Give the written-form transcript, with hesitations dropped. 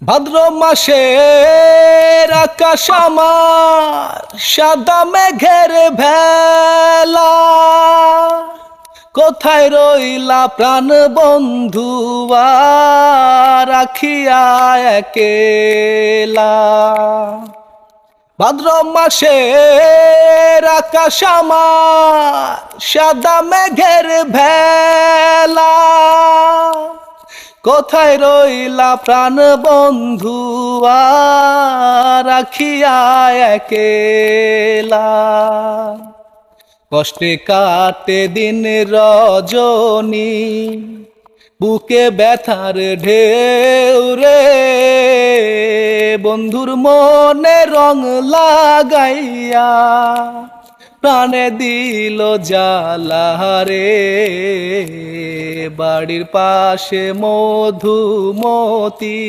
ভাদ্র মাসের আকাশ আমার সাদা মেঘের ভেলা, কোথায় রইলা প্রাণ বন্ধু রাখিয়া একেলা। ভাদ্র মাসের আকাশ আমার সাদা মেঘের ভেলা, কোথায় রইলা প্রাণ বন্ধু রাখিয়া একেলা। কষ্টে কাটে দিন রজনী, বুকে ব্যথার ঢেউ রে, বন্ধুর মনে রং লাগাইয়া প্রাণে দিল জ্বালা রে। বাড়ির পাশে মধুমতি